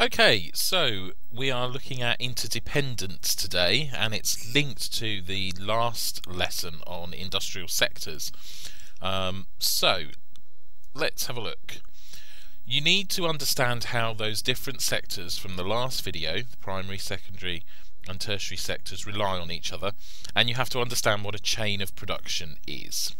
Okay, so we are looking at interdependence today, and it's linked to the last lesson on industrial sectors. So let's have a look. You need to understand how those different sectors from the last video, the primary, secondary and tertiary sectors, rely on each other, and you have to understand what a chain of production is.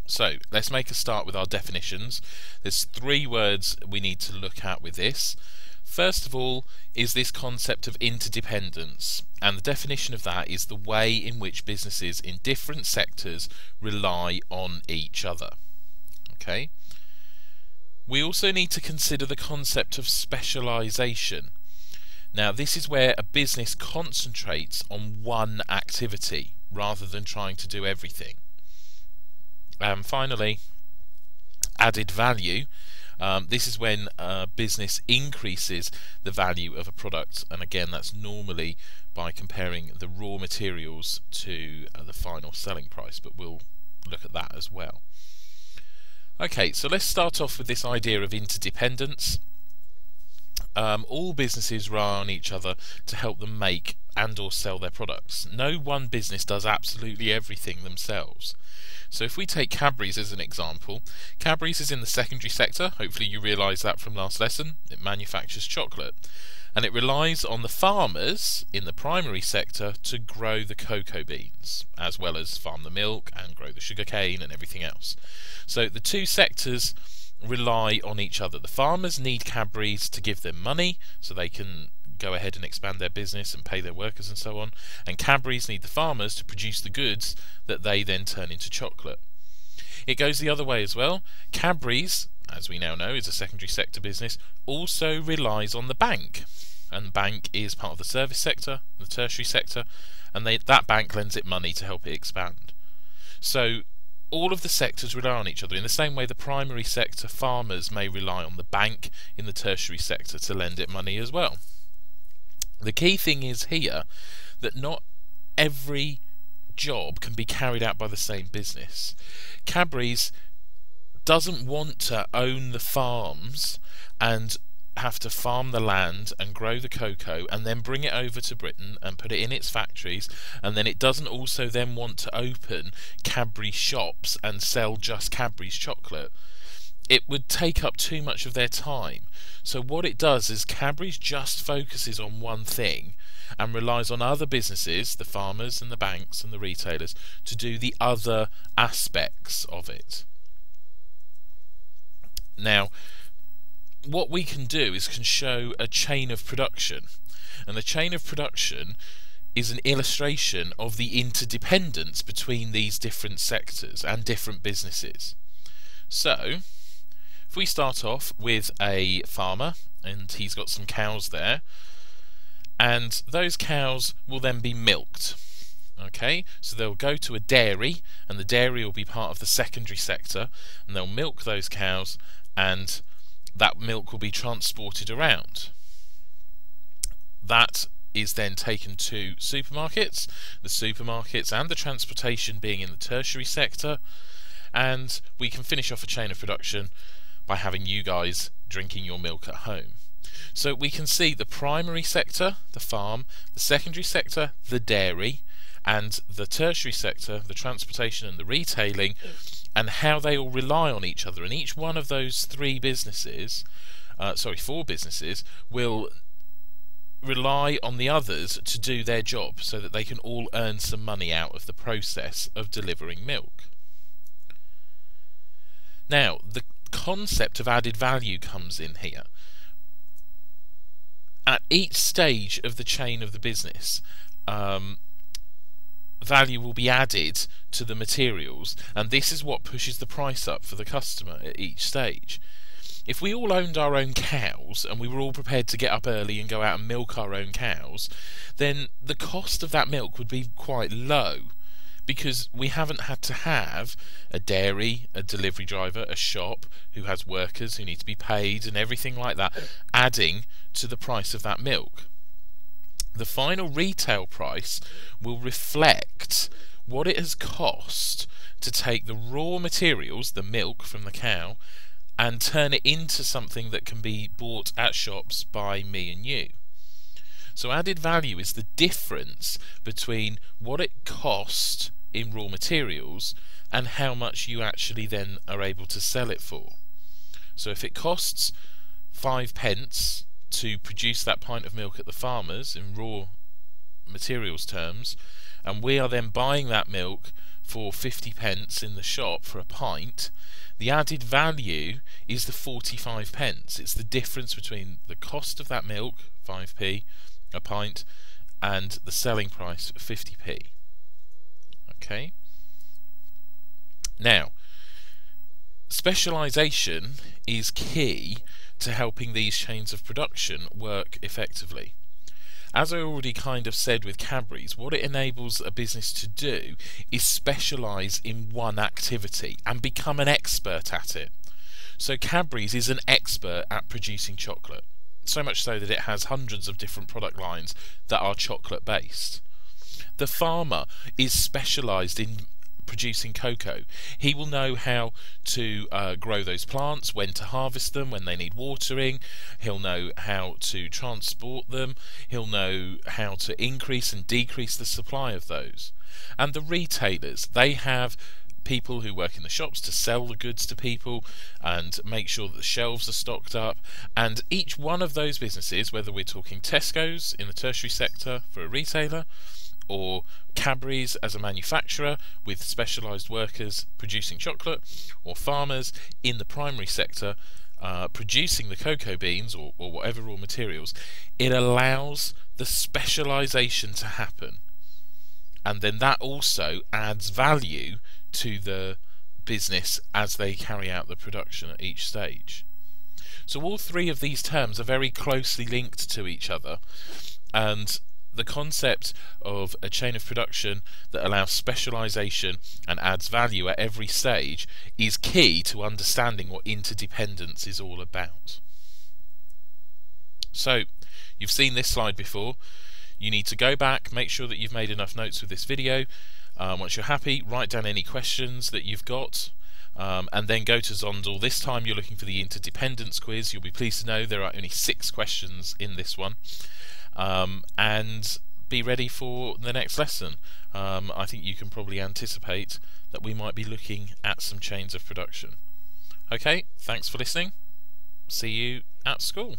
So let's make a start with our definitions. There's three words we need to look at with this. First of all is this concept of interdependence, and the definition of that is the way in which businesses in different sectors rely on each other. Okay. We also need to consider the concept of specialization. Now, this is where a business concentrates on one activity rather than trying to do everything. And finally, added value. This is when a business increases the value of a product, and again that's normally by comparing the raw materials to the final selling price, but we'll look at that as well. Okay, so let's start off with this idea of interdependence. All businesses rely on each other to help them make and or sell their products. No one business does absolutely everything themselves. So if we take Cadbury's as an example, Cadbury's is in the secondary sector. Hopefully you realise that from last lesson. It manufactures chocolate, and it relies on the farmers in the primary sector to grow the cocoa beans, as well as farm the milk and grow the sugar cane and everything else. So the two sectors rely on each other. The farmers need Cadbury's to give them money so they can go ahead and expand their business and pay their workers and so on, and Cadbury's need the farmers to produce the goods that they then turn into chocolate. It goes the other way as well. Cadbury's, as we now know, is a secondary sector business, also relies on the bank, and the bank is part of the service sector, the tertiary sector, and that bank lends it money to help it expand. So all of the sectors rely on each other. In the same way the primary sector farmers may rely on the bank in the tertiary sector to lend it money as well. The key thing is here that not every job can be carried out by the same business. Cadbury's doesn't want to own the farms and have to farm the land and grow the cocoa and then bring it over to Britain and put it in its factories, and then it doesn't also then want to open Cadbury shops and sell just Cadbury's chocolate. It would take up too much of their time. So what it does is Cadbury's just focuses on one thing and relies on other businesses, the farmers and the banks and the retailers, to do the other aspects of it. Now, what we can do is can show a chain of production, and the chain of production is an illustration of the interdependence between these different sectors and different businesses. So if we start off with a farmer, and he's got some cows there, and those cows will then be milked. Okay, so they'll go to a dairy, and the dairy will be part of the secondary sector, and they'll milk those cows, and that milk will be transported around. That is then taken to supermarkets, the supermarkets and the transportation being in the tertiary sector, and we can finish off a chain of production by having you guys drinking your milk at home. So we can see the primary sector, the farm, the secondary sector, the dairy, and the tertiary sector, the transportation and the retailing, and how they all rely on each other. And each one of those four businesses, will rely on the others to do their job so that they can all earn some money out of the process of delivering milk. Now, the concept of added value comes in here. At each stage of the chain of the business, value will be added to the materials, and this is what pushes the price up for the customer at each stage. If we all owned our own cows and we were all prepared to get up early and go out and milk our own cows, then the cost of that milk would be quite low, because we haven't had to have a dairy, a delivery driver, a shop who has workers who need to be paid and everything like that, adding to the price of that milk. The final retail price will reflect what it has cost to take the raw materials, the milk from the cow, and turn it into something that can be bought at shops by me and you. So added value is the difference between what it costs in raw materials and how much you actually then are able to sell it for. So if it costs 5p to produce that pint of milk at the farmers in raw materials terms, and we are then buying that milk for 50p in the shop for a pint, the added value is the 45p. It's the difference between the cost of that milk, 5p a pint, and the selling price, 50p. Okay. Now, specialization is key to helping these chains of production work effectively. As I already kind of said with Cadbury's, what it enables a business to do is specialise in one activity and become an expert at it. So Cadbury's is an expert at producing chocolate, so much so that it has hundreds of different product lines that are chocolate based. The farmer is specialised in producing cocoa. He will know how to grow those plants, when to harvest them, when they need watering. He'll know how to transport them. He'll know how to increase and decrease the supply of those. And the retailers, they have people who work in the shops to sell the goods to people and make sure that the shelves are stocked up. And each one of those businesses, whether we're talking Tesco's in the tertiary sector for a retailer, or Cadbury's as a manufacturer with specialised workers producing chocolate, or farmers in the primary sector producing the cocoa beans or whatever raw materials, it allows the specialisation to happen. And then that also adds value to the business as they carry out the production at each stage. So all three of these terms are very closely linked to each other, and the concept of a chain of production that allows specialisation and adds value at every stage is key to understanding what interdependence is all about. So, you've seen this slide before. You need to go back, make sure that you've made enough notes with this video. Once you're happy, write down any questions that you've got, and then go to Zondel. This time you're looking for the interdependence quiz. You'll be pleased to know there are only 6 questions in this one. And be ready for the next lesson. I think you can probably anticipate that we might be looking at some chains of production. Okay, thanks for listening. See you at school.